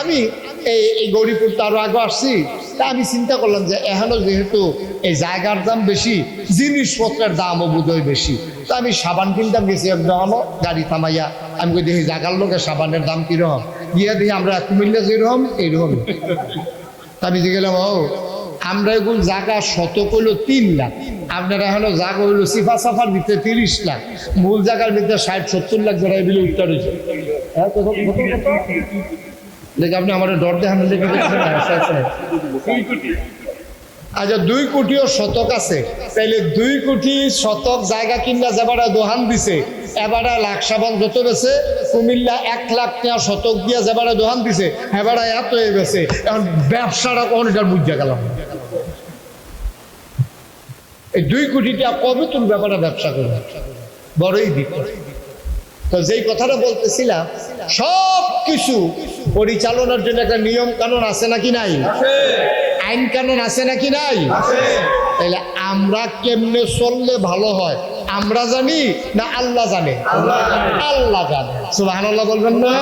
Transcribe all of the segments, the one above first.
আমি এই গৌরীপুর তো আরো আগে আসছি, তা আমি চিন্তা করলাম যে এখনো যেহেতু এই জায়গার দাম বেশি, জিনিসপত্রের দামও বোধহয় বেশি, তো আমি সাবান কিনতাম গেছি একদম গাড়ি থামাইয়া। আমি কই দেখি জায়গার লোকের সাবানের দাম কিরকম, গিয়া দেখি আমরা কুমিল্লা যেরকম এইরকম। তা আমি যে গেলাম, ও আমরা এগুলো জায়গা শতক হইলো 3 লাখ, আপনারা এখনো জায়গা হইলো সিফা সাফার ভিতরে 30 লাখ, মূল জায়গার ভিতরে 60-70 লাখ যারা এগুলো উত্তর হয়েছে। হ্যাঁ, দেখে আপনি আমার ডর দেখানো দেখে আচ্ছা 2 কোটিও শতক আছে, তাইলে 2 কোটি শতক জায়গা কিনা যাবারা দোহান দিছে, এবারে লাখ সাবান যত বেছে কুমিল্লা 1 লাখ টাকা শতক দিয়া যাবারা দোহান দিছে, এবারে এত হয়ে গেছে। এখন ব্যবসাটা কোন এটার বুঝা গেলাম, এই 2 কোটি টাকা কবে তুমি ব্যাপারে ব্যবসা করবে, বড়ই বিপদ। তো যেই কথাটা বলতেছিলাম, সব কিছু পরিচালনার জন্য একটা নিয়ম কানুন আছে নাকি নাই? আইন কানুন আছে নাকি নাই? তাহলে আমরা কেমনে চললে ভালো হয় আমরা জানি না আল্লাহ জানে? আল্লাহ জানে। সুবহানাল্লাহ বলবেন না?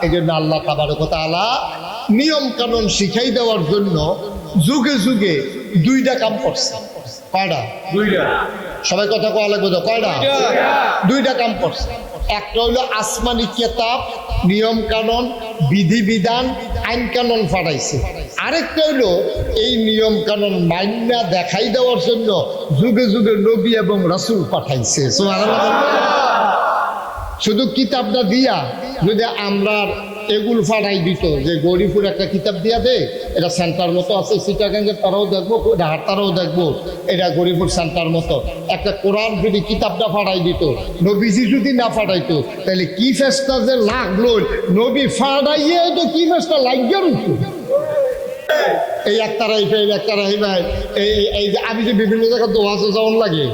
এই জন্য আল্লাহ তাবারক ওয়া তাআলা নিয়ম কানুন শিখাই দেওয়ার জন্য যুগে যুগে 2টা কাম করছে। কয়টা? 2টা। সবাই কথা কওয়া লাগবে তো, কয়টা? 2টা কাম করছে। একটা হইলো আসমানি কিতাব, নিয়ম কানুন, বিধিবিধান, আইন কানুন পাঠাইছে। আরেকটা হইলো এই নিয়ম কানুন মাইনা দেখাই দেওয়ার জন্য যুগে যুগে নবী এবং রাসূল পাঠাইছে। সুবহানাল্লাহ। শুধু কিতাবটা দিয়া যদি আমরা এগুলো ফাটাই দিত, যে গৌরীপুর একটা কিতাব দিয়া দে, এটা সেন্টার মতো আছে, চিটাগাঙ্গের তারাও দেখবো, ঢাকার তারাও দেখবো, এটা গৌরীপুর সেন্টার মতো একটা কোরআন যদি কিতাবটা ফাটাই দিত, নবীজি যদি না ফাটাইতো, তাহলে কি ফেসটা যে লাগলো, নবী ফাটাইয়ে তো কি ফেসটা লাগিয়ে উঠতো। এই একতারাই ভাই, একতারাই ভাই, এই যে আমি যে বিভিন্ন জায়গায় তো ওয়াজও যাওয়ার লাগে,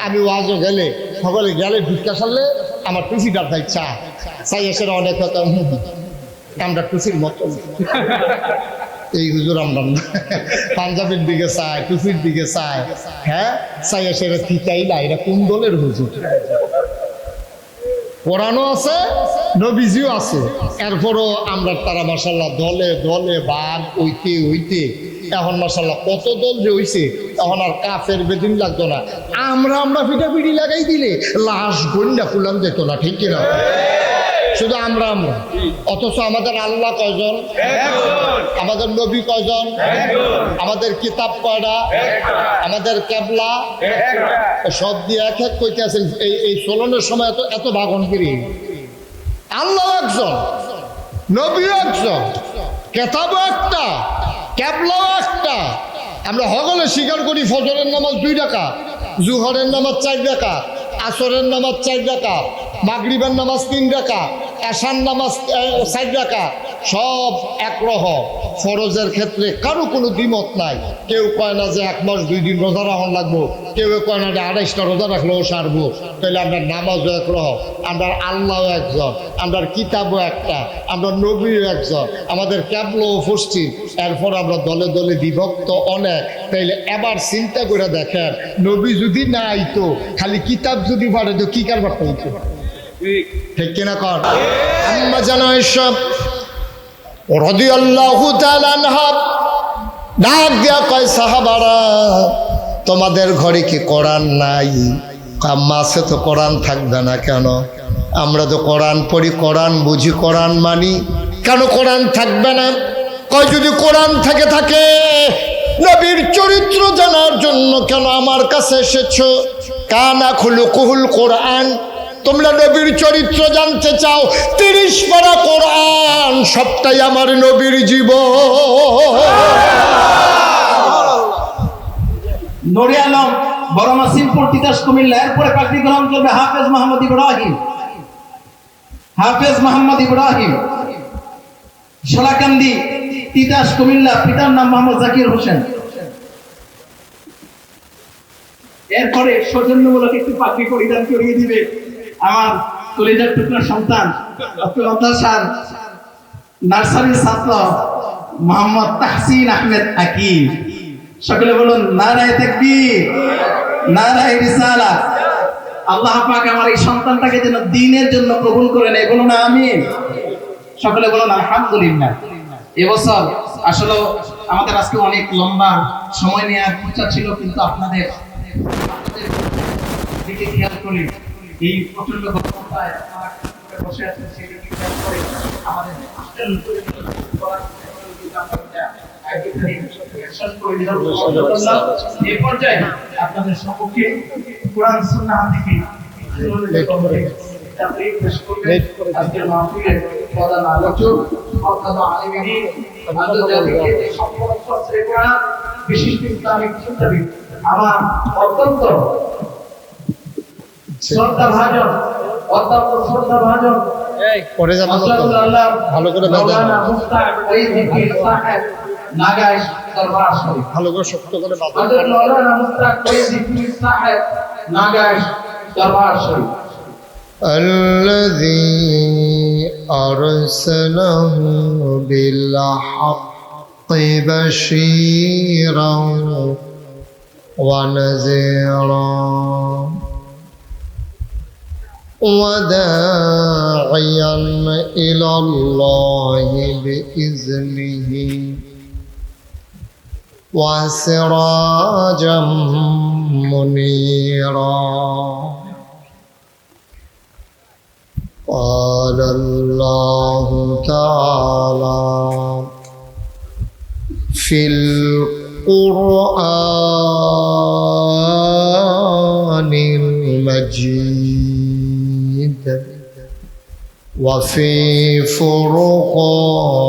আমি ওয়াজও গেলে সকলে গেলে ভিক্ষা সারলে আমার টুসিটার ভাই চাই এসে অনেক কথা আমরা টুসির মতো এই হুজুর আমরা পাঞ্জাবের দিকে চাই, টুসির দিকে চাই, হ্যাঁ চাই এসে ঠিকাই না, এটা কোন দলের হুজুর? কোরআনও আছে, নবীজিও আছে, এরপরও আমরা তারা মাশাআল্লাহ দলে দলে ভাগ হইতে হইতে এখন মাশাআল্লাহ কত দল যে হইছে, এখন আর কাফের বেদিন লাগতো না। আমরা পিঠাপিঠি লাগাই দিলে লাশ গন্ডা ফুলান যেত না, ঠিক কিনা? শুধু আমরা অথচ আমাদের আল্লাহ কয়জন? আমাদের নবী কয়জন? আমাদের কিতাব কয়টা? আমাদের কেবলা সব দিয়ে এক এক কইতে আছেন। এই চলনের সময় এত ভাগনগিরি। আল্লাহ একজন, নবী একজন, কেতাবও একটা, কেবলাও একটা। আমরা সকলে স্বীকার করি ফজরের নামাজ 2 রাকাত, জুহরের নামাজ 4 রাকাত, আসরের নামাজ 4 রাকাত, মাগরিবের নামাজ 3 রাকাত, এশার নামাজ 4 রাকাত, সব একরকম। ফরজের ক্ষেত্রে কারো কোনো দ্বিমত নাই। কেউ কয় না যে 1 মাস 2 দিন রোজা রাখা লাগবো, কেউ কয় না যে 28টা রোজা রাখলেও সারবো। তাহলে আমরা নামাজও একরকম, আমরা আল্লাহও একজন, আমরা কিতাবও একটা, আমরা নবীও একজন, আমাদের ক্যাবলাও পশ্চিম, এরপর আমরা দলে দলে বিভক্ত অনেক। তাইলে এবার চিন্তা করে দেখেন, নবী যদি না আইতো, খালি কিতাব যদি পারে তো কি কারবার হইতো? ঠিক কিনা কর? আম্মা জানো এসব রাদিয়াল্লাহু তাআলা আনহা ডাক দিয়া কয়, সাহাবারা তোমাদের ঘরে কি কোরআন নাই? আম্মা আছে তো, কোরআন থাকবে না কেন? আমরা তো কোরআন পড়ি, কোরআন বুঝি, কোরআন মানি, কেন কোরআন থাকবে না? কয় যদি কোরআন থাকে নবীর চরিত্র জানার জন্য কেন আমার কাছে এসেছো? কানা খুলুকুল কোরআন, তোমরা নবীর চরিত্র জানতে চাও? 30 পারা কোরআন সবটাই আমার নবীর জীবন। নূরে আলম বরমা সিমপুর তিতাস কুমিল্লা। এরপরে পাগড়ি গ্রহণ করবে হাফেজ মোহাম্মদ ইব্রাহিম। হাফেজ মোহাম্মদ ইব্রাহিম, সোলাকান্দি, তিতাস কুমিল্লা। পিতার নাম মোহাম্মদ জাকির হোসেন। এরপরে সৌজন্যমূলক একটি পাগড়ি পরিধান করিয়ে দিবে আমার কলিজার টুকরা সন্তান স্যার নার্সারির ছাত্র মোহাম্মদ তাহসিন আহমেদ হাকিম। সকলে বলুন নারায়ে তাকবীর, নারায়ে রিসালাত। আল্লাহ পাক আমার এই সন্তানটাকে যেন দ্বীনের জন্য কবুল করে নেয়, বলুন আমিন। সকলে বলুন আলহামদুলিল্লাহ। এবছর আসলে আমাদের আজকে অনেক লম্বা সময় নেওয়ার ইচ্ছা ছিল, কিন্তু আপনাদের দিকে খেয়াল করে এই প্রচন্ড গরমটায় বসে আছেন, সেটাকে খেয়াল করে আমাদের এই পর্যায়ে আপনাদের সম্মুখে কোরআন সুন্নাহ থেকে আজকের মাহফিলের প্রধান আলোচক অর্থাৎ আলেমী আন্তর্জাতিক বিশিষ্ট ইসলামিক চিন্তাবিদ, আমার অত্যন্ত শ্রদ্ধাভাজন পরে যাবো ভালো করে ভালো করে শক্ত করে الذي أرسله بالحق بشيرا ونذيرا وداعيا إلى الله بإذنه وسراجا منيرا. قال الله تعالى في القرآن المجيد وفي فرقانه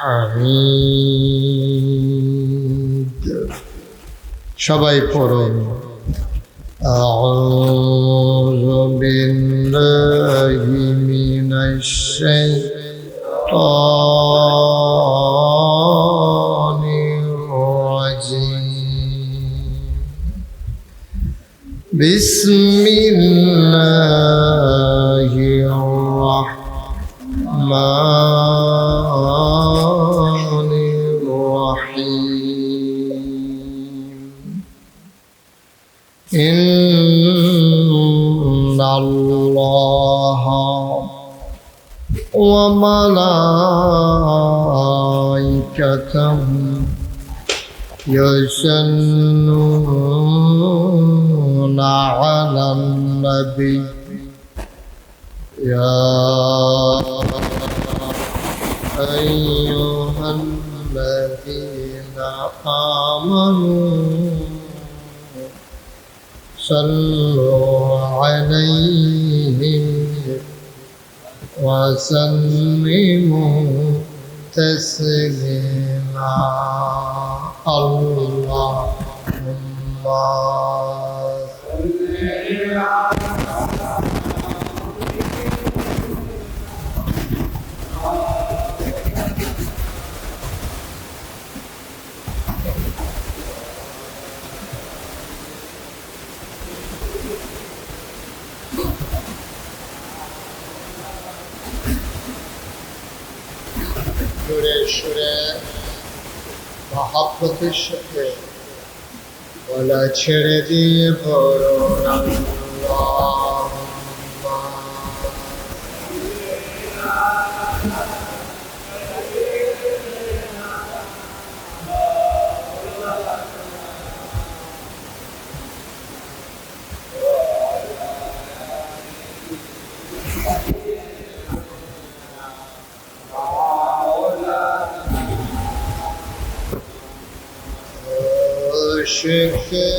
الحميد. সবাই পড়ুন أعوذ بالله من الشيطان الرجيم. بسم الله الرحمن الرحيم. إن الله وملائكته يصلون على النبي يا أيها الذين آمنوا صلوا عليه وسلموا تسليما. اللهم صل সুরে সুরে মহাব্বতের সাথে গলা ছেড়ে দিয়ে পড়ুন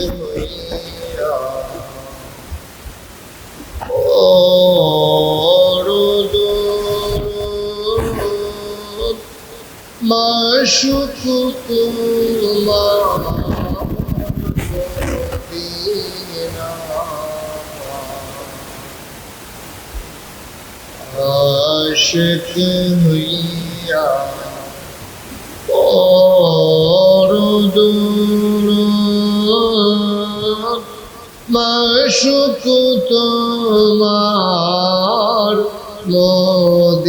شكريا أرد ما شكت ما فينا شكريا أرد মাশুক তোমার মদিনা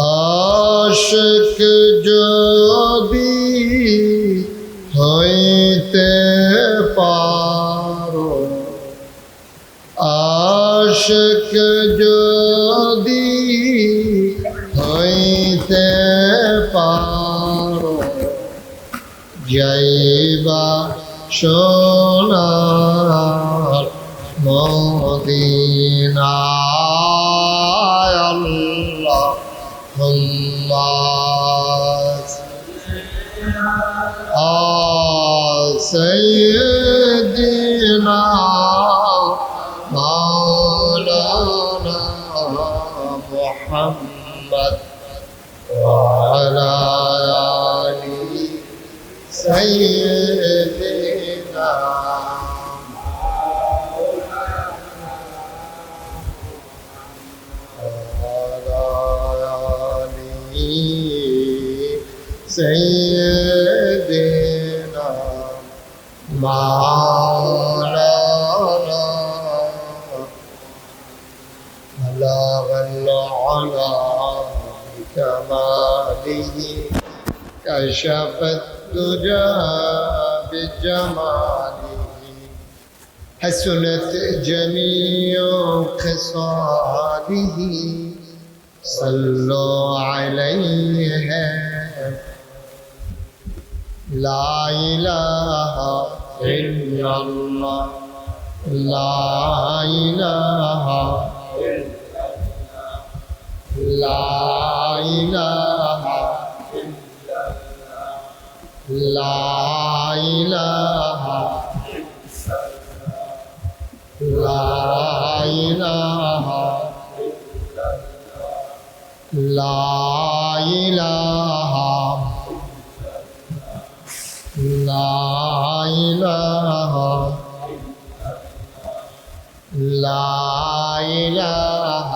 আশিক যদি হইতে পারো আশিক যদি হইতে পারো যাইবা সোনার মদিনায় আল্লাহুম্মা সাইয়্যিদিনা মাওলানা মুহাম্মদ ওয়া আলা আলি সাইয়্যিদিনা سيدنا مولانا بلغ العلا بكماله كشف الدجى بجماله حسنت جميع خصاله صلوا عليه لا إله إلا الله لا إله لا إله لا إله لا إله لا إله لا إله لا إله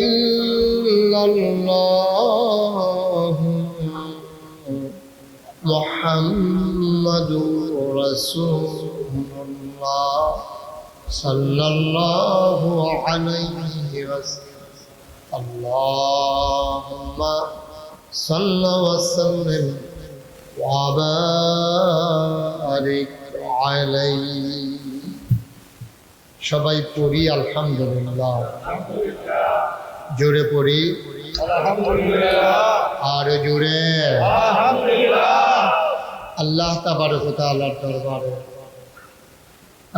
إلا الله محمد رسول الله صلى الله عليه وسلم اللهم صل وسلم وبارك عليه সবাই পড়ি আলহামদুলিল্লাহ জোরে পড়ি আর জোরে আল্লাহ তাবারক ওয়া তাআলার দরবারে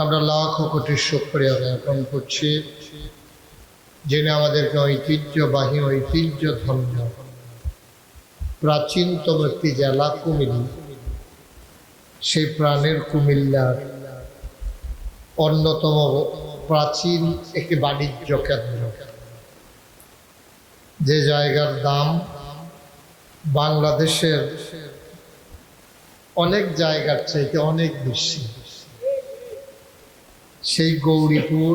আমরা লাখো কোটি শুকরিয়া জ্ঞাপন করছি যিনি আমাদেরকে ঐতিহ্যবাহী ঐতিহ্যধন্য প্রাচীনতম একটি জেলা কুমিল্লা, সেই প্রাণের কুমিল্লার অন্যতম প্রাচীন একটি বাণিজ্য কেন্দ্র, যে জায়গার দাম বাংলাদেশের অনেক জায়গার চাইতে অনেক বেশি। সেই গৌরীপুর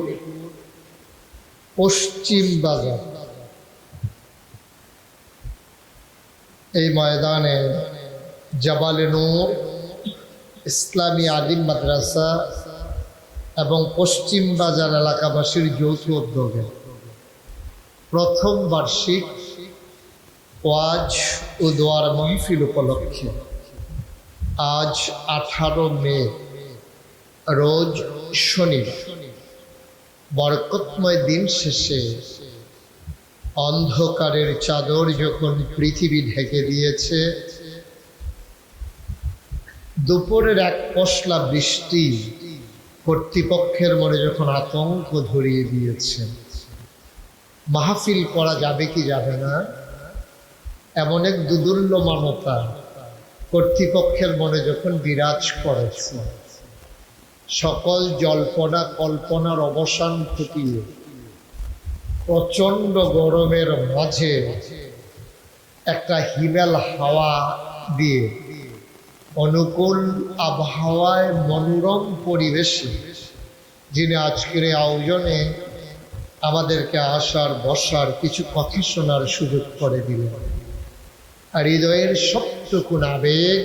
পশ্চিম বাজার, এই ময়দানে জাবালে নূর ইসলামী আলিম মাদ্রাসা এবং পশ্চিম বাজার এলাকাবাসীর যৌথ উদ্যোগে প্রথম বার্ষিক ওয়াজ ও দোয়ার মাহফিল উপলক্ষে আজ 18 মে রোজ শনিবার বরকতময় দিন শেষে অন্ধকারের চাদর যখন পৃথিবী ঢেকে দিয়েছে, দুপুরের এক পশলা বৃষ্টি কর্তৃপক্ষের মনে যখন আতঙ্ক ধরিয়ে দিয়েছে, মাহফিল করা যাবে কি যাবে না, এমন এক দুদুল্যমানতা কর্তৃপক্ষের মনে যখন বিরাজ করেছে, সকল জল্পনা কল্পনার অবসান ঘটিয়ে প্রচণ্ড গরমের মাঝে একটা হিমেল হাওয়া দিয়ে অনুকূল আবহাওয়ায় মনোরম পরিবেশে যিনি আজকের এই আয়োজনে আমাদেরকে আসার বসার কিছু কথা শোনার সুযোগ করে দিলেন, আর হৃদয়ের সবটুকু আবেগ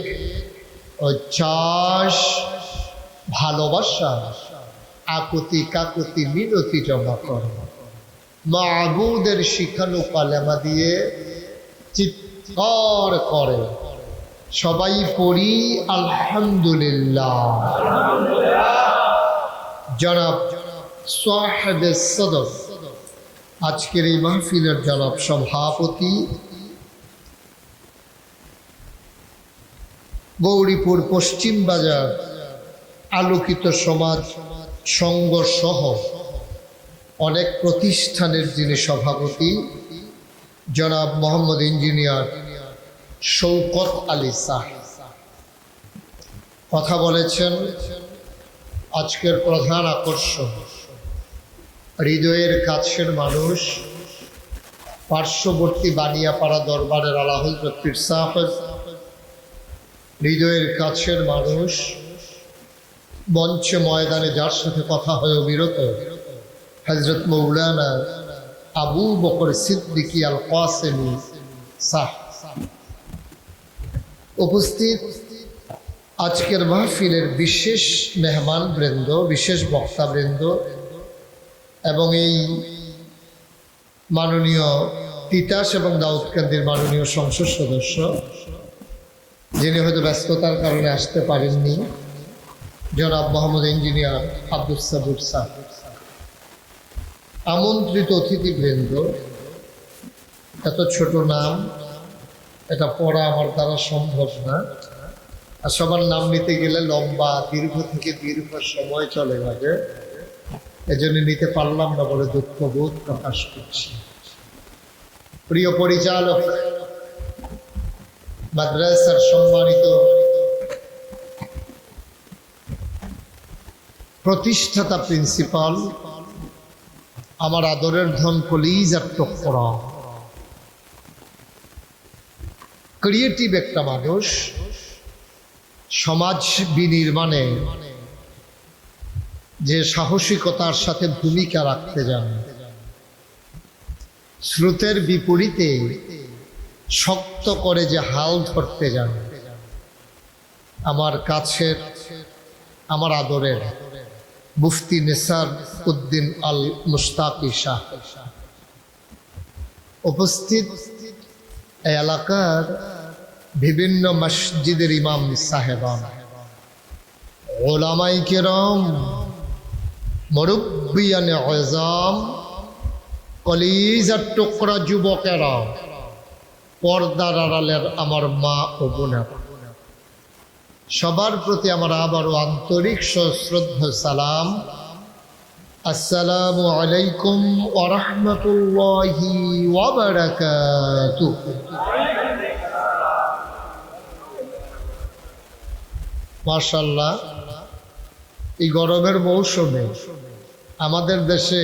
ও চাষ ভালোবাসা আকুতি কাকুতি মিনতি জমা করে মাবুদের শিখানো কালেমা দিয়ে চিৎকার করে সবাই পড়ি আলহামদুলিল্লাহ। জনাব সাহেবে সদর, আজকের এই মাহফিলের জনাব সভাপতি, গৌরীপুর পশ্চিম বাজার আলোকিত সমাজ সংঘ সহ অনেক প্রতিষ্ঠানের যিনি সভাপতি, জনাব মোহাম্মদ ইঞ্জিনিয়ার শৌকত আলী সাহেব কথা বলেছেন। আজকের প্রধান আকর্ষণ হৃদয়ের কাছের মানুষ, পার্শ্ববর্তী বানিয়াপাড়া দরবারের আলা হযরত পীর সাহেব, হৃদয়ের কাছের মানুষ, মঞ্চে ময়দানে যার সাথে কথা হয়ে বিরত হযরত মৌলানা আবু বকর সিদ্দিকী আল কাসেমি সাহেব। উপস্থিত আজকের মাহফিলের বিশেষ মেহমান বৃন্দ, বিশেষ বক্তা বৃন্দ এবং এই মাননীয় তিতাস এবং দাউদকান্দির মাননীয় সংসদ সদস্য যিনি হয়তো ব্যস্ততার কারণে আসতে পারেননি, জনাব মোহাম্মদ ইঞ্জিনিয়ার আব্দুল সাবুর সাহেব, আমন্ত্রিত অতিথিবৃন্দ, এত ছোট নাম, এটা পড়া আমার দ্বারা সম্ভব না, আর সবার নাম নিতে গেলে লম্বা দীর্ঘ থেকে দীর্ঘ সময় চলে যাবে, এজন্য নিতে পারলাম না বলে দুঃখবোধ প্রকাশ করছি। প্রিয় পরিচালক, মাদ্রাসার সম্মানিত প্রতিষ্ঠাতা প্রিন্সিপাল, আমার আদরের ধন কলিজার টুকরা, ক্রিয়েটিভ একটা মানুষ, সমাজ বিনির্মাণে যে সাহসিকতার সাথে ভূমিকা রাখতে যান, স্রোতের বিপরীতে শক্ত করে যে হাল ধরতে যান, আমার কাছের, আমার আদরের মুফতি নিসার উদ্দিন আল মুশতাকি শাহ, উপস্থিত এই এলাকার বিভিন্ন মসজিদের ইমাম সাহেবান, ওলামায়ে কেরাম, মুরব্বিয়ানে আযম, কলিজার টুকরা যুবকেরা, পর্দার আড়ালের আমার মা ও বোনেরা, সবার প্রতি আমার আবারও আন্তরিক সশ্রদ্ধ সালাম। আসসালামু আলাইকুম ওয়া রাহমাতুল্লাহি ওয়া বারাকাতুহু। মাশাআল্লাহ, এই গরমের মৌসুমে আমাদের দেশে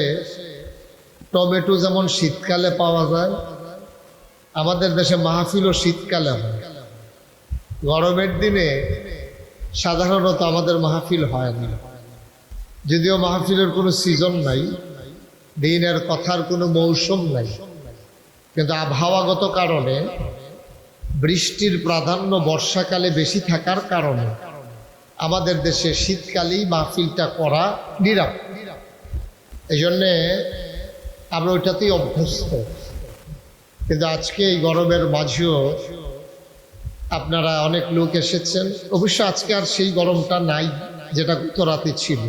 টমেটো যেমন শীতকালে পাওয়া যায়, আমাদের দেশে মাহফিলও শীতকালে হয়। গরমের দিনে সাধারণত আমাদের মাহফিল হয় না, যদিও মাহফিলের কোনো সিজন নাই, দিনের কথার কোনো মৌসুম নাই, কিন্তু আবহাওয়াগত কারণে বৃষ্টির প্রাধান্য বর্ষাকালে বেশি থাকার কারণে আমাদের দেশে শীতকালেই মাহফিলটা করা নিরাপদ। এই জন্যে আমরা ওইটাতেই অভ্যস্ত। কিন্তু আজকে এই গরমের মাঝেও আপনারা অনেক লোক এসেছেন। অবশ্য আজকে আর সেই গরমটা নাই যেটা গত রাতে ছিল।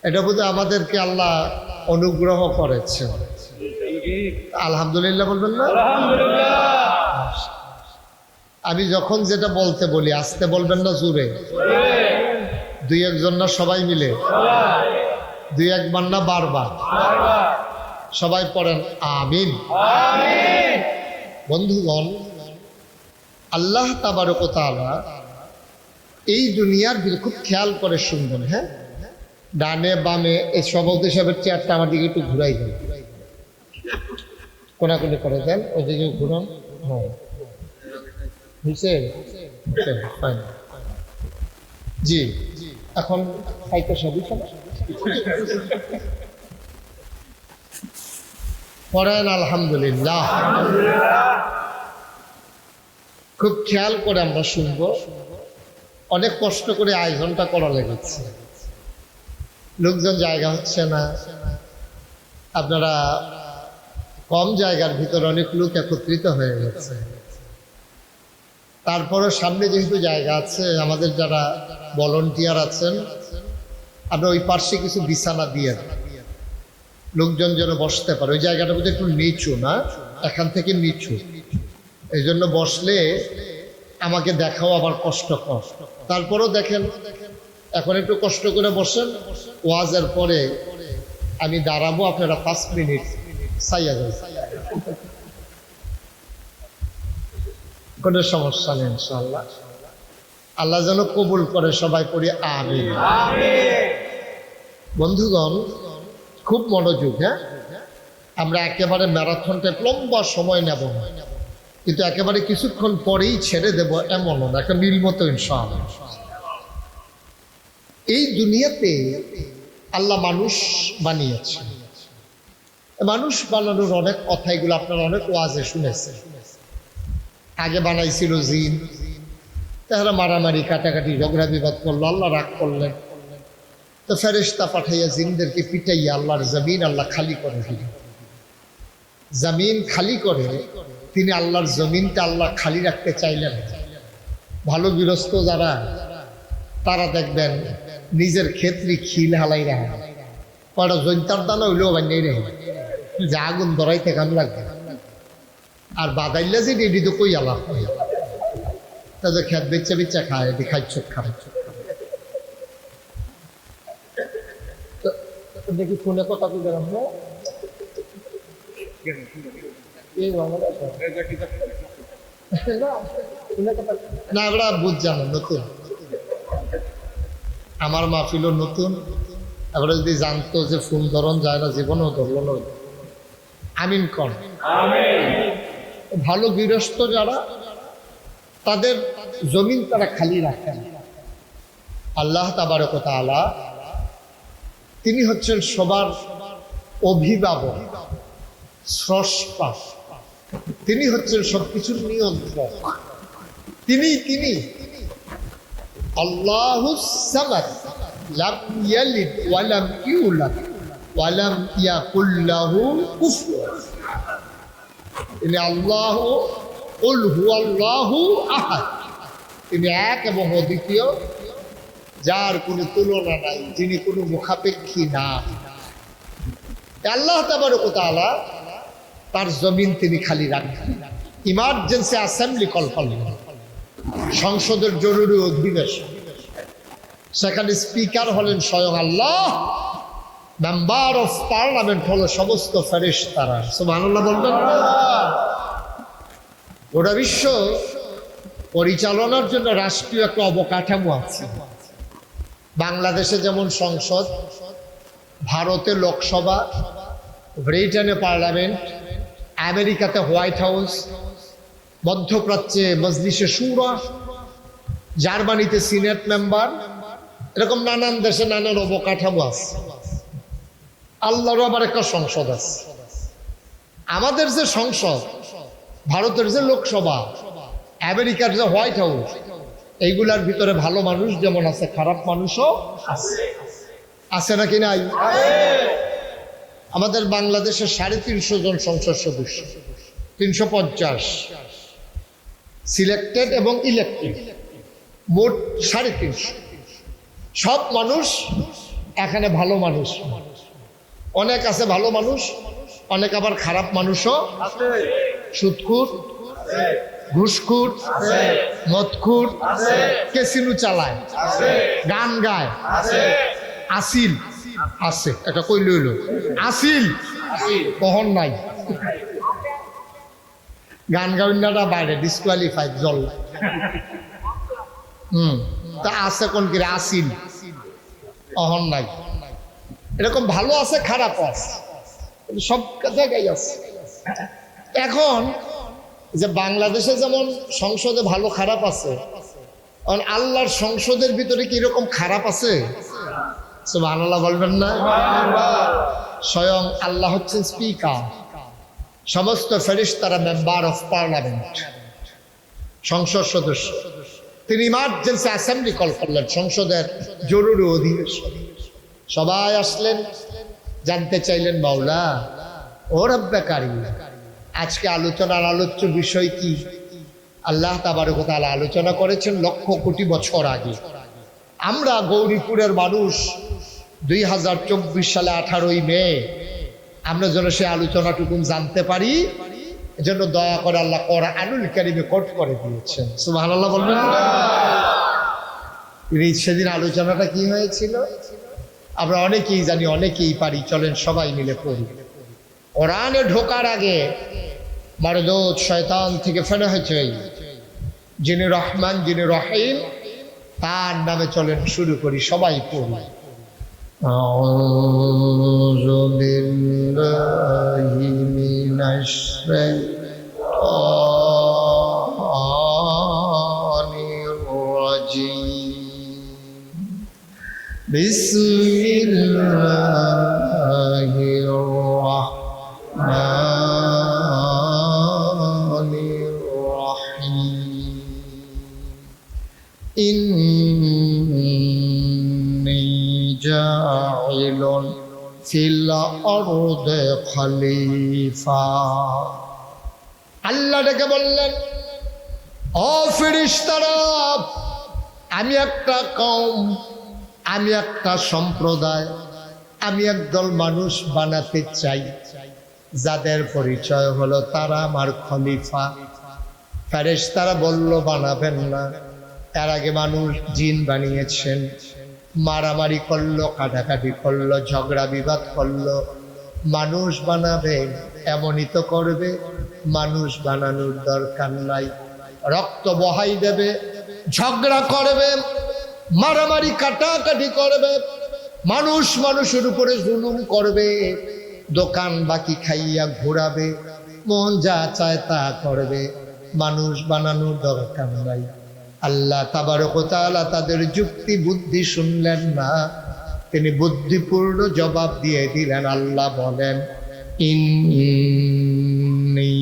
এটা বোধহয় আমাদেরকে আল্লাহ অনুগ্রহ করেছেন। আলহামদুলিল্লাহ বলবেন না? আমি যখন যেটা বলতে বলি আস্তে বলবেন না জোরে? দুই একজন না সবাই মিলে? দুই একবার না বারবার? সবাই পড়েন আমিন। বন্ধুগণ, আল্লাহ তাবারক ওয়া তাআলা এই দুনিয়ার খুব খেয়াল করে শুনবেন। হ্যাঁ, ডানে বামে এই সভাপতি সাহেবের চেয়ারটা আমার দিকে একটু ঘুরাই দেন, কোনাকুনি করে দেন, ওইদিকে ঘুরান। হ্যাঁ, জি, এখন পড়েন আলহামদুলিল্লাহ। খুব খেয়াল করে আমরা শুনবো। অনেক কষ্ট করে আয়োজনটা করা লেগেছে, লোকজন জায়গা হচ্ছে না, আপনারা কম জায়গার ভিতরে অনেক লোক একত্রিত হয়ে গেছে, তারপরে সামনে যেহেতু জায়গা আছে, আমাদের যারা ভলান্টিয়ার আছেন আপনারা ওই পার্শ্বে কিছু বিছানা দিয়ে লোকজন যেন বসতে পারে। ওই জায়গাটা বোধহয় একটু নিচু না, এখান থেকে নিচু, এই জন্য বসলে আমাকে দেখাও আবার কষ্টকর। তারপরেও দেখেন এখন একটু কষ্ট করে বসেন, ওয়াজের পরে আমি দাঁড়াবো, আপনারা 5 মিনিট সাইয়া যাবেন, কোনো সমস্যা নেই ইনশাআল্লাহ। আল্লাহ যেন কবুল করে, সবাই পড়ি আমিন। বন্ধুগণ খুব মনোযোগ, হ্যাঁ, আমরা একেবারে ম্যারাথন টাইপ লম্বা সময় নেব না, কিন্তু একেবারে কিছুক্ষণ পরেই ছেড়ে দেব এমনও না, একটা মিল মতো ইনশাআল্লাহ। এই দুনিয়াতে আল্লাহ মানুষ বানিয়েছে, মানুষ বানানোর অনেক কথা, এগুলো আপনারা অনেক ওয়াজে শুনেছেন। আগে বানাইছিল জিন, তাহারা মারামারি কাটাকাটি ঝগড়া বিবাদ করলো, আল্লাহ রাগ করলেন, তো ফেরেশতা পাঠাইয়া জিনদেরকে পিটাইয়া আল্লাহর জমিন আল্লাহ খালি করে দিলেন। জমিন খালি করে তিনি আল্লাহর জমিনটা আল্লাহ খালি রাখতে চাইলেন। ভালো গৃহস্থ যারা, তারা দেখবেন নিজের ক্ষেত্রে খিল হালাই রাখে, কটা জৈন্তার দানা হইলেও বানিয়ে রেখে, যে আগুন ধরাইতে কাম লাগবে, আর বাদাইলে যে এটি তো কই আলাপ হয়, তাদের খেত বেচা বেচা খায়, এটি খাইছ খায়। দেখি ফোনে কথা কি গেলাম না, আমরা বুঝছেন নতুন, আমার মাহফিলও নতুন, এবারে যদি জানতো যে ফোন ধরন যায় না, জীবনেও ধরলো না। আমিন কন। ভালো গৃহস্থ যারা, তাদের জমিন তারা খালি রাখেন। আল্লাহ তাবারক ওয়া তাআলা তিনি হচ্ছেন সবার অভিভাবক, স্রষ্টা, তিনি হচ্ছেন সবকিছুর নিয়ন্ত্রক। তিনি আল্লাহুস সামাদ, লাম ইয়ালিদ ওয়া লাম ইউলাদ ওয়া লাম ইয়াকুল লাহু কুফুয়ান। তিনি আল্লাহ, কুল হুয়াল্লাহু আহাদ, তিনি এক এবং অদ্বিতীয়, যার কোনো তুলনা নাই, যিনি কোনো মুখাপেক্ষী না। আল্লাহ তাবারক ওয়া তাআলা তার জমিন তিনি খালি রাখেন। ইমার্জেন্সি অ্যাসেম্বলি কল করলেন, সংসদের জরুরি অধিবেশন, সেখানে স্পিকার হলেন স্বয়ং আল্লাহ, মেম্বার অফ পার্লামেন্ট হলো সমস্ত ফেরেশতারা। সুবহানাল্লাহ বলবেন। গোটা বিশ্ব পরিচালনার জন্য রাষ্ট্রীয় একটা অবকাঠামো আছে। বাংলাদেশে যেমন সংসদ, ভারতে লোকসভা, ব্রিটেনে পার্লামেন্ট, আমেরিকাতে হোয়াইট হাউস, মধ্যপ্রাচ্যে মজলিসে শুরা, জার্মানিতে সিনেট মেম্বার, এরকম নানান দেশে নানান অবকাঠামো আছে। আল্লাহর আবার একটা সংসদ আছে। আমাদের যে সংসদ, ভারতের যে লোকসভা, আমেরিকার যে হোয়াইট হাউস, এইগুলার ভিতরে ভালো মানুষ যেমন আছে, খারাপ মানুষও আছে নাকি নাই? আমাদের বাংলাদেশে 350 জন সংসদ সদস্য, 350 সিলেক্টেড এবং ইলেক্টেড, মোট 350। সব মানুষ এখানে ভালো মানুষ, অনেক আছে ভালো মানুষ, অনেক আবার খারাপ মানুষও আছে। সুদখুর, ঘুষখুর, মদখুর, ক্যাসিনো চালায়, গান গায়, আসিল আছে, এটা কই লইল, আসিল কখন নাই, গান গাউন্নাটা বাইরে ডিসকোয়ালিফাইড, জল। তা আছে কোন কি আসিল, অহন নাই। এরকম ভালো আছে, খারাপ আছে, সব জায়গায় আছে। এখন যে বাংলাদেশে যেমন সংসদে ভালো খারাপ আছে, আল্লাহর সংসদের ভিতরে কি এরকম খারাপ আছে? সুবহানাল্লাহ বলবেন না? স্বয়ং আল্লাহ হচ্ছেন স্পিকার, সমস্ত ফেরেশতারা মেম্বার অফ পার্লামেন্ট, সংসদ সদস্য। তিনি ইমার্জেন্সি অ্যাসেম্বলি কল করলেন, সংসদের জরুরি অধিবেশন। সবাই আসলেন, জানতে চাইলেন মাওলা ও রব্বে কারিম, আজকে আলোচনার আলোচ্য বিষয় কি? আল্লাহ তাবারক ওয়া তাআলা আলোচনা করেছেন লক্ষ কোটি বছর আগে। আমরা গৌরীপুরের মানুষ 2024 সালে 18ই মে আমরা যেন সেই আলোচনাটুকু জানতে পারি, এজন্য দয়া করে আল্লাহ কোরআনুল কারীমে কোট করে দিয়েছেন। সুবহানাল্লাহ বলবেন। সেদিন আলোচনাটা কি হয়েছিল আমরা অনেকেই জানি, অনেকেই পারি, চলেন সবাই মিলে পড়ি। কোরআনে ঢোকার আগে মারদুদ শয়তান থেকে ফেলে হয়েছে যিনি রহমান যিনি রহিম, তার নামে চলেন শুরু করি, সবাই পড়ি। আউযু বিল্লাহি মিনাশ শাইতানির রাজীম। বিসমিল্লাহির রাহমানির রাহিম। ইন্নী জাইলুন ফিল আরদি খলিফা। আল্লাহ ডেকে বললেন, ও ফেরেশতারা, আমি একটা কওম, আমি একটা সম্প্রদায়, আমি একদল মানুষ বানাতে চাই যাদের পরিচয় হলো তারা আমার খলিফা। ফেরেশতারা বলল বানাবেন না, তার আগে মানুষ জিন বানিয়েছেন, মারামারি করলো, কাটাকাটি করলো, ঝগড়া বিবাদ করলো, মানুষ বানাবেন এমনই তো করবে, মানুষ বানানোর দরকার নাই। রক্ত বহাই দেবে, ঝগড়া করবে, মারামারি কাটাকাটি করবে, মানুষ মানুষের উপরে জুলুম করবে, দোকান বাকি খাইয়া ঘোরাবে, মন যা চায় তা করবে, মানুষ বানানোর দরকার নাই। আল্লাহ তাবারক ওয়া তাআলা তাদের যুক্তি বুদ্ধি শুনলেন না, তিনি বুদ্ধিপূর্ণ জবাব দিয়ে দিলেন। আল্লাহ বলেন, ইন্নী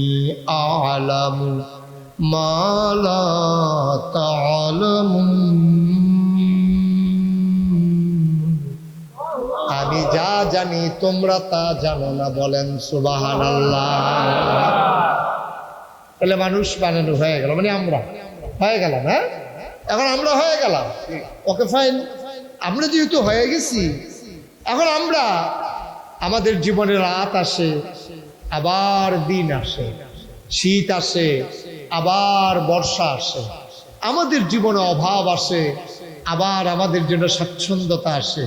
আ'লামু মা লা তা'লামুন। আমি যা জানি তোমরা তা জানো না। বলেন সুবহানাল্লাহ। তাহলে মানুষ বানানো হয়ে গেল, মানে আমরা হয়ে গেলাম। হ্যাঁ, এখন আমরা হয়ে গেলাম, ওকে ফাইন। আমরা যেহেতু হয়ে গেছি, এখন আমরা আমাদের জীবনে রাত আসে, আবার দিন আসে, শীত আসে, আবার বর্ষা আসে, আমাদের জীবনে অভাব আসে, আবার আমাদের জন্য স্বাচ্ছন্দ্যতা আসে।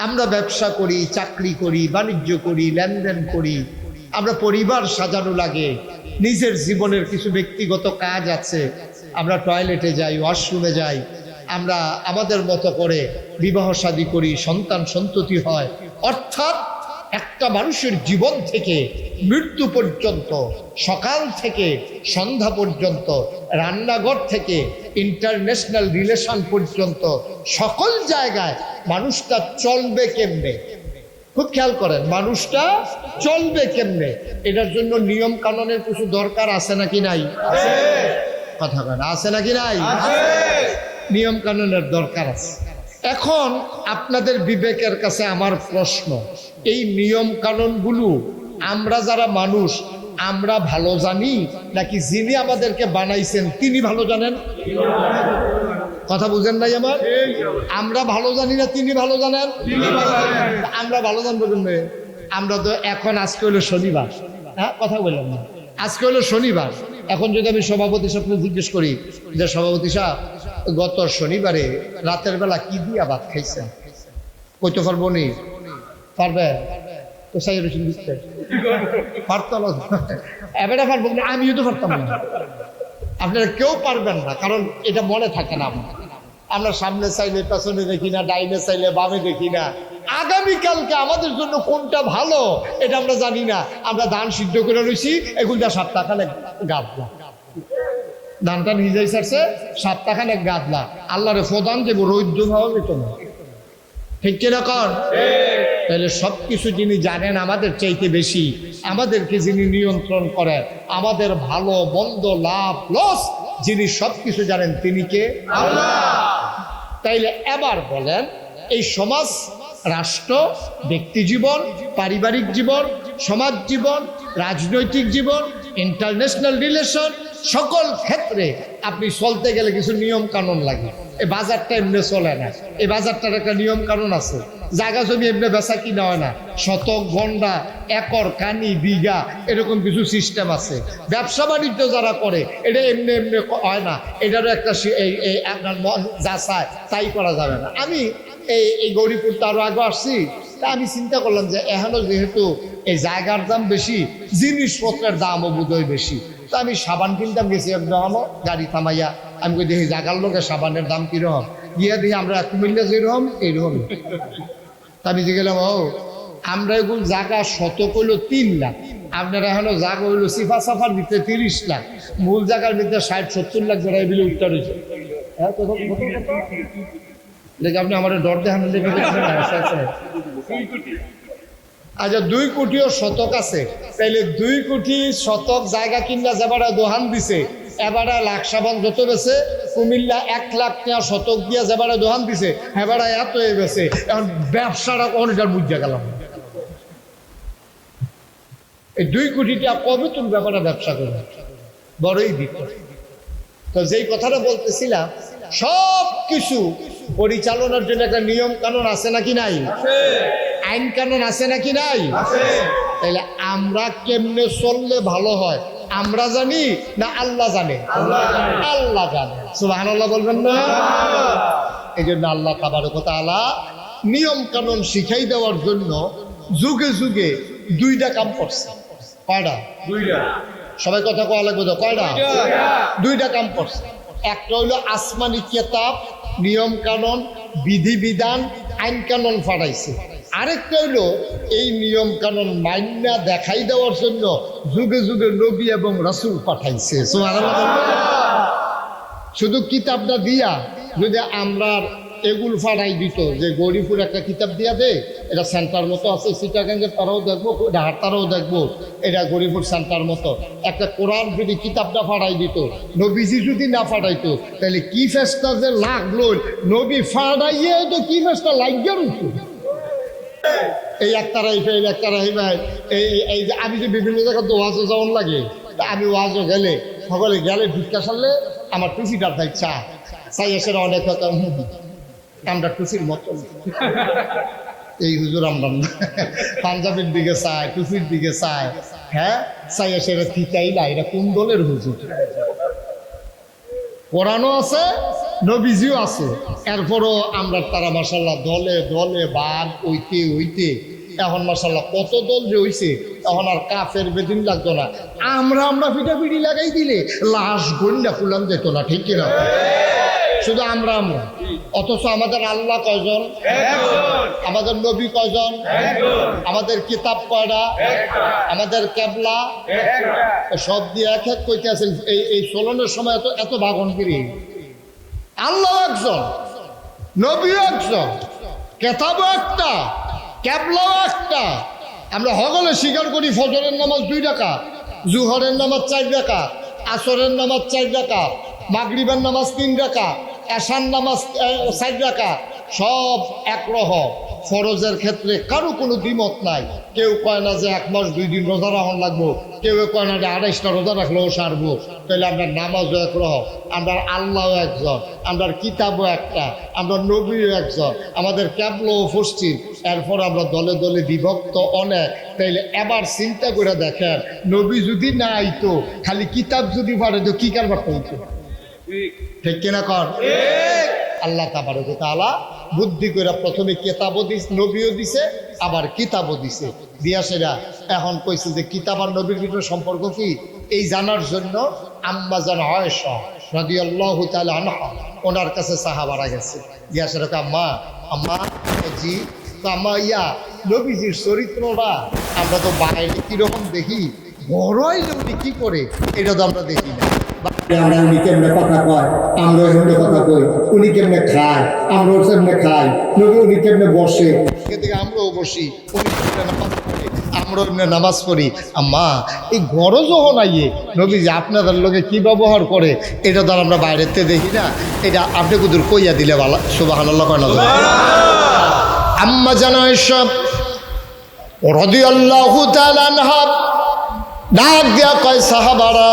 আমরা ব্যবসা করি, চাকরি করি, বাণিজ্য করি, লেনদেন করি, আমরা পরিবার সাজানো লাগে, নিজের জীবনের কিছু ব্যক্তিগত কাজ আছে, আমরা টয়লেটে যাই, ওয়াশরুমে যাই, আমরা আমাদের মতো করে বিবাহ শাদী করি, সন্তান সন্ততি হয়। অর্থাৎ একটা মানুষের জীবন থেকে মৃত্যু পর্যন্ত, সকাল থেকে সন্ধ্যা পর্যন্ত, রান্নাঘর থেকে ইন্টারন্যাশনাল রিলেশন পর্যন্ত সকল জায়গায় মানুষটা চলবে কেমনে, খুব খেয়াল করেন, মানুষটা চলবে কেমনে, এটার জন্য নিয়ম কানুনের কিছু দরকার আছে নাকি নাই? কথা বলেন, আছে নাকি নাই? নিয়ম কানুনের দরকার আছে। এখন আপনাদের বিবেকের কাছে আমার প্রশ্ন, এই নিয়ম কানুনগুলো আমরা যারা মানুষ আমরা ভালো জানি নাকি যিনি আমাদেরকে বানাইছেন তিনি ভালো জানেন? কথা বুঝেন নাই আমার? আমরা ভালো জানি না তিনি ভালো জানেন? আমরা ভালো জানবো কেমনে? আমরা তো এখন আজকে হলো শনিবার, হ্যাঁ কথা বললাম না, আজকে হলো শনিবার। এখন যদি আমি সভাপতি সাহেবকে জিজ্ঞেস করি যে সভাপতি সাহেব গত শনিবারে রাতের বেলা কি দিয়া ভাত খাইছেন, কইতে পারবো নি? পারবে তো সাই রসুন দিচ্ছে পারতো না, এবারে পারবো না, আমিও তো পারতাম না, আপনারা কেউ পারবেন না, কারণ এটা মনে থাকে না। আমরা সামনে চাইলে পেছনে দেখি না, ডাইনে চাইলে বামে দেখি না, আগামীকালকে আমাদের জন্য কোনটা ভালো এটা আমরা জানি না। আমরা ধান সিদ্ধ করে রয়েছি, এগুলটা 7 টাকা গাদলা, ধানটা নিজেই ছাড়ছে 7 টাকা গাদলা, আল্লাহরে প্রধান যে রৌদ্র ভাবা যেত না, ঠিক কিনা কর? তাহলে সবকিছু যিনি জানেন আমাদের চাইতে বেশি, আমাদেরকে যিনি নিয়ন্ত্রণ করেন, আমাদের ভালো মন্দ লাভ লস যিনি সবকিছু জানেন তিনি কে? আল্লাহ। তাইলে এবার বলেন, এই সমাজ রাষ্ট্র, ব্যক্তি জীবন, পারিবারিক জীবন, সমাজ জীবন, রাজনৈতিক জীবন, ইন্টারন্যাশনাল রিলেশন, সকল ক্ষেত্রে আপনি চলতে গেলে কিছু নিয়ম কানুন লাগে। এই বাজারটা এমনি চলে না, এই বাজারটার একটা নিয়ম কানুন আছে। জায়গা জমি এমনি বেচা কিনা হয় না, শতক, গন্ডা, একর, কানি, বিঘা, এরকম কিছু সিস্টেম আছে। ব্যবসা বাণিজ্য যারা করে এটা এমনি এমনি হয় না, এটারও একটা এই আপনার মন যা চায় তাই করা যাবে না। আমি এই গৌরীপুর তো আরো আগে আসছি, তা আমি চিন্তা করলাম যে এখনো যেহেতু এই জায়গার দাম বেশি, জিনিসপত্রের দামও বোধহয় বেশি, তা আমি সাবান কিনতাম গেছি একদম গাড়ি থামাইয়া। আমি কই দেখি জায়গার লোকের সাবানের দাম কিরকম, গিয়া দেখি আমরা কুমিল্লা যেরকম এইরকম। তা আমি যে গেলাম, ও আমরা এগুলো জায়গা শতক হইলো 3 লাখ, আপনারা এখনো জায়গা হইলো সিফা সাফার ভিতরে 30 লাখ, মূল জায়গার ভিতরে 60-70 লাখ যারা এগুলো উত্তর হয়েছে। হ্যাঁ, দেখে আপনি আমার ডর দেখানো দেখে আচ্ছা 2 কোটিও শতক আছে, তাইলে 2 কোটি শতক জায়গা কিনা যাবারা দোহান দিছে, এবারে লাখ সাবান যত বেছে, কুমিল্লা 1 লাখ টাকা শতক দিয়া যাবারা দোহান দিছে, এবারে এত হয়ে গেছে। এখন ব্যবসাটা কখন এটার বুঝে গেলাম, এই 2 কোটি টাকা কবে তুমি ব্যাপারটা ব্যবসা করবে, বড়ই বিপদ। তো যেই কথাটা বলতেছিলাম, সব কিছু পরিচালনার জন্য একটা নিয়ম কানুন আছে নাকি নাই? আইন কানুন আছে নাকি নাই? তাহলে আমরা কেমনে চললে ভালো হয় আমরা জানি না আল্লাহ জানে? আল্লাহ জানে। সুবহানাল্লাহ বলবেন না? এই জন্য আল্লাহ তাবারক ওয়া তাআলা নিয়ম কানুন শিখাই দেওয়ার জন্য যুগে যুগে 2টা কাম করছে। কয়টা? 2টা। সবাই কথা কওয়া লাগবে তো, কয়টা? 2টা কাম করছে। একটা হইলো আসমানি কিতাব, নিয়ম কানুন, বিধি বিধান, আইন কানুন ফাটাইছে। আরেকটা হইলো এই নিয়ম কানুন মাইন্না দেখাই দেওয়ার জন্য যুগে যুগে নবী এবং রাসূল পাঠাইছে। শুধু কিতাবটা দিয়া যদি আমরা এগুল ফাটাই দিত, যে গরিপুর একটা কিতাব দিয়া দে, এটা সেন্টার মতো আছে, চিটাগাঙ্গের তারাও দেখবো, ঢাকার তারাও দেখবো, এটা গরিপুর সেন্টার মতো একটা কোরআন যদি কিতাবটা ফাটাই দিত, নবীজি যদি না ফাটাইতো, তাহলে কি ফেসটা যে লাগলো, নবী ফাটাইয়ে তো কি ফেসটা লাগিয়ে রইত। এই একতারাই ফেল, একতারাই ভাই, এই যে আমি যে বিভিন্ন জায়গায় ওয়াজও যেমন লাগে, তা আমি ওয়াজও গেলে সকলে গেলে ভিক্ষা সারলে আমার টুসিটার তাই চাই এসে অনেক কথা আমরা টুসির মতো এই হুজুর আমরা পাঞ্জাবের দিকে চায়, টুসির দিকে চায়, হ্যাঁ চাই এসে এরা থিতাই না, এটা কোন দলের হুজুর? কোরআনও আছে, নবীজিও আছে, এরপরও আমরা তারা মাশাআল্লাহ দলে দলে বাঘ হইতে এখন মাশাআল্লাহ কত দল যে হইছে, এখন আর কাফের বেদিন লাগতো না। আমরা পিটাপিটি লাগাই দিলে লাশ গন্ডা ফুলাম যেত না, ঠিক কিনা? শুধু আমরা অথচ আমাদের আল্লাহ কয়জন? আমাদের নবী কয়জন? আমাদের কিতাব কয়টা? আমাদের কেবলা সব দিয়ে এক এক কইতে আছেন। এই চলনের সময় এত ভাগনগিরি। আল্লাহ একজন, নবীও একজন, কেতাবও একটা, কেবলাও একটা। আমরা সকলে স্বীকার করি ফজরের নামাজ 2 রাকাত, জুহরের নামাজ 4 রাকাত, আসরের নামাজ 4 রাকাত, মাগরিবের নামাজ 3 রাকাত, এশার নামাজ 4 রাকাত, সব একরকম। ফরজের ক্ষেত্রে কারো কোনো দ্বিমত নাই। কেউ কয় না যে 1 মাস 2 দিন রোজা রাখা লাগবো, কেউ কয় না যে 28টা রোজা রাখলেও সারবো। তাহলে আমরা নামাজও একরকম, আমরা আল্লাহও একজন, আমরা কিতাবও একটা, আমরা নবীও একজন, আমাদের ক্যাবলাও পশ্চিম। এরপর আমরা দলে দলে বিভক্ত অনেক। তাইলে এবার চিন্তা করে দেখেন, নবী যদি না আইতো, খালি কিতাব যদি পারে তো কি কারবার হইতো? ঠিক কিনা কর? আল্লাহ তাবারক ওয়া তাআলা বুদ্ধি করে প্রথমে কিতাবও দিছে, নবীও দিছে, আবার কিতাবও দিছে। দিয়া সেরা এখন কইছে যে কিতাব আর নবীর ভিতরে সম্পর্ক কি, এই জানার জন্য আম্মা জান আয়েশা রাদিয়াল্লাহু তাআলা আনহা ওনার কাছে সাহাবারা গেছে। দিয়া সেরা আম্মা জি, তো আম্মা নবীজির চরিত্রটা আমরা তো বাইরে কিরকম দেখি, বড়ই উনি কি করে এটা তো আমরা দেখি না। উনি কেমনে কথা কয়, আমরা এমনি কথা কই, উনি কেমনে খায়, আমরা কেমনে খাই, উনি কেমনে বসে, আমরাও বসি, উনি কেমনে নামাজ পড়ে, আমরাও এমনি নামাজ পড়ি। আম্মা এই গরজ যখন আইয়ে নবীজি আপনাদের লোকে কি ব্যবহার করে, এটা তো আমরা বাইরেতে দেখি না। এটা আপনি কুদুর কইয়া দিলে ভালো। সুবহানাল্লাহ কয় না? আম্মা জান আয়েশা রাদিয়াল্লাহু তাআলা আনহা ডাক দিয়া কয়, সাহাবারা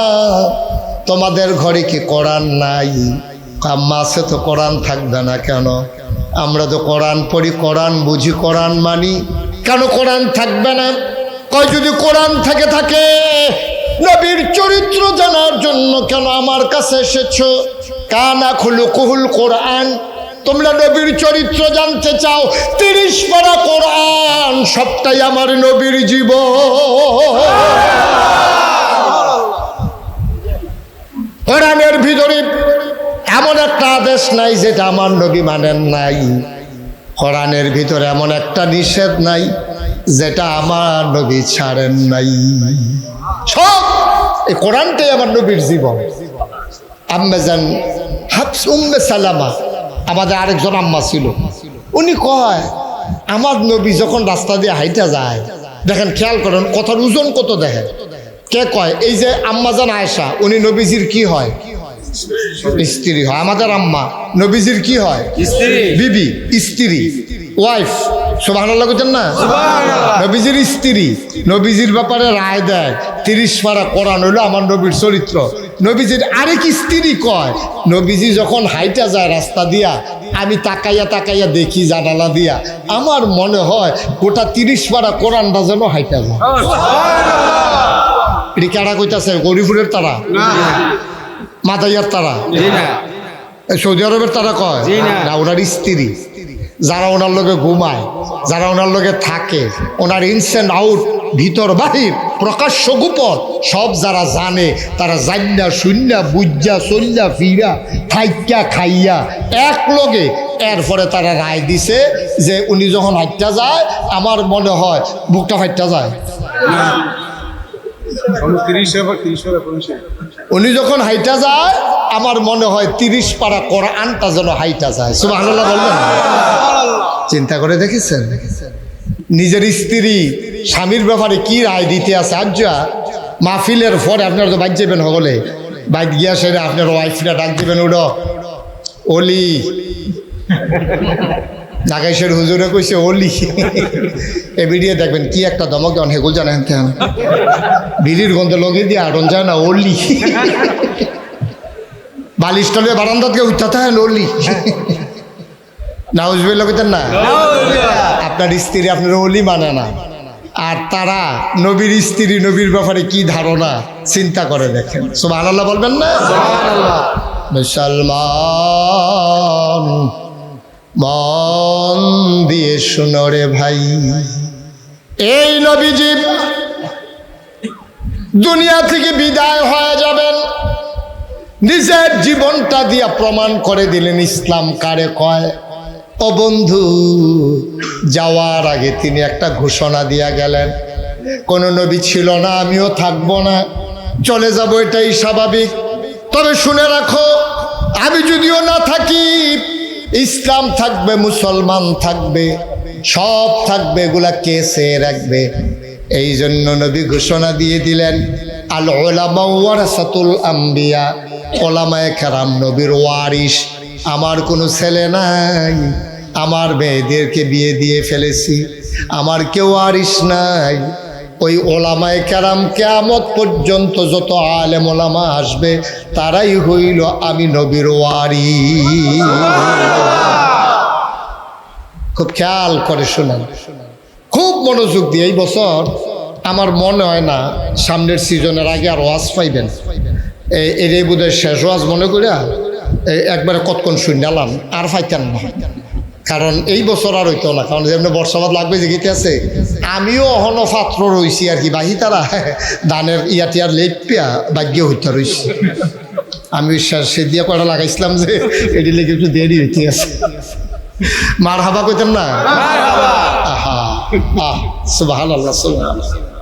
তোমাদের ঘরে কি কোরআন নাই? আম্মা আছে তো, কোরআন থাকবে না কেন? আমরা তো কোরআন পড়ি, কোরআন বুঝি, কোরআন মানি, কেন কোরআন থাকবে না? কয় যদি কোরআন থাকে নবীর চরিত্র জানার জন্য কেন আমার কাছে এসেছো? কানা খুলুকুল কোরআন, তোমরা নবীর চরিত্র জানতে চাও? 30 পারা কোরআন সবটাই আমার নবীর জীবন। কোরআনের ভিতরে এমন একটা আদেশ নাই যেটা আমার নবী মানেন নাই। কোরআনের ভিতরে এমন একটা নিষেধ নাই যেটা আমার নবী ছাড়েন নাই। সব এই কোরআনটাই আমার নবীর জীবন। আম্মা জান হাফস উম্মে সালামা, আমাদের আরেকজন আম্মা ছিল, উনি কয় আমার নবী যখন রাস্তা দিয়ে হাইটা যায়, দেখেন খেয়াল করেন কথার ওজন কত দেখেন। কে কয়? এই যে আম্মা জান আয়েশা, উনি নবীজির কি হয়? স্ত্রী হয়। আমাদের আম্মা নবীজির কি হয়? বিবি, স্ত্রী, ওয়াইফ। সুবহানাল্লাহ বলেন না? নবীজির স্ত্রী নবীজির ব্যাপারে রায় দেয়। 30 পারা কোরআন হইলো আমার নবীর চরিত্র। নবীজির আরেক স্ত্রী কয়, নবীজি যখন হাইটা যায় রাস্তা দিয়া, আমি তাকাইয়া দেখি জানালা দিয়া, আমার মনে হয় গোটা 30 পারা কোরআনটা যেন হাইটা যায়। এটি কারা কইতাছে? গরিপুরের তারা, মাদাইয়ার তারা, সৌদি আরবের তারা কয় না, ওনার স্ত্রী যারা ওনার লগে ঘুমায়, যারা ওনার লগে থাকে, ওনার ইনস এন্ড আউট, ভিতর বাহির, প্রকাশ্য গোপন সব যারা জানে, তারা জান্না শূন্যা বুঝা চল্লা ফিরা থাইকা খাইয়া এক লগে, এরপরে তারা রায় দিছে যে উনি যখন হাইটা যায় আমার মনে হয় বুকটা ফাইটা যায়। উনি যখন হাইটা যায় আমার মনে হয় 30 পারা কোরআনটা যেন হাইটা যায়। সুবহানাল্লাহ বলবেন? চিন্তা করে দেখেছেন নিজের স্ত্রী স্বামীর ব্যাপারে কি রায় দিতে আছে? আজ মাহফিলের পরে আপনারা তো বাইক যাবেন, হলে বাইক গিয়া সেরে আপনার ওয়াইফরা ডাক দিবেন, ওটা অলি নাগাইশের হুজুরে কইছে অলি। এ ভিডিও দেখবেন কি একটা দমক দেন, হেগুল জানেন কেন বিড়ির গন্ধে লগে দিয়ে আড়ন যায় না, অলি বালিশ তলে বারান্দাতে উঠাতে হয় অলি। নাউজুবিল্লাহ কইতেন না? আপনার স্ত্রী আপনার অলি মানে না, আর তারা নবীর স্ত্রী নবীর ব্যাপারে কি ধারণা চিন্তা করে দেখেন। সুবহানাল্লাহ বলবেন না? মুসলমান মন দিয়ে শুনো রে ভাই, এই নবীজি দুনিয়া থেকে বিদায় হয়ে যাবেন, নিজের জীবনটা দিয়া প্রমাণ করে দিলেন ইসলাম কারে কয়। ও বন্ধু, যাওয়ার আগে তিনি একটা ঘোষণা দিয়া গেলেন, কোন নবী ছিল না, আমিও থাকবো না, চলে যাব, এটাই স্বাভাবিক। তবে শুনে রাখো, আমি যদিও না থাকি, ইসলাম থাকবে, মুসলমান থাকবে, সব থাকবে, এগুলা কে সে রাখবে? এই জন্য নবী ঘোষণা দিয়ে দিলেন, আল উলামা ওয়ারাসাতুল আম্বিয়া, ওলামায়ে কেরাম নবীর ওয়ারিস। আমার কোনো ছেলে নাই, আমার মেয়েদেরকে বিয়ে দিয়ে ফেলেছি, আমার কেউ ওয়ারিস নাই। ওই ওলামায়ে কেরাম কিয়ামত পর্যন্ত যত আলেম ওলামা আসবে, তারাই হইল আমি নবীর ওয়ারিস। খুব খেয়াল করে শুনেন, খুব মনোযোগ দিয়ে। এই বছর আমার মনে হয় না সামনের সিজনের আগে আর ওয়াজ পাইবেন। এটাই বোধহয় শেষ ওয়াজ মনে করিয়া একবারে কতক্ষণ শুনলাম, আর পাইতেন না। কারণ এই বছর আর হইতো না, কারণ যেমন বর্ষাবাদ লাগবে যে গীতে আছে, আমিও অহন পাত্র রয়েছি আর কি, বাহি তারা ধানের ইয়াটিয়ার লেপিয়া ভাগ্য হইতে রয়েছি। আমি সে দিয়ে কয়টা লাগাইছিলাম যে এটি লেগে একটু দেরি হইতে আছে। মার হাবা কইতেন না? আহা আহ সুবহানাল্লাহ সুবহানাল্লাহ।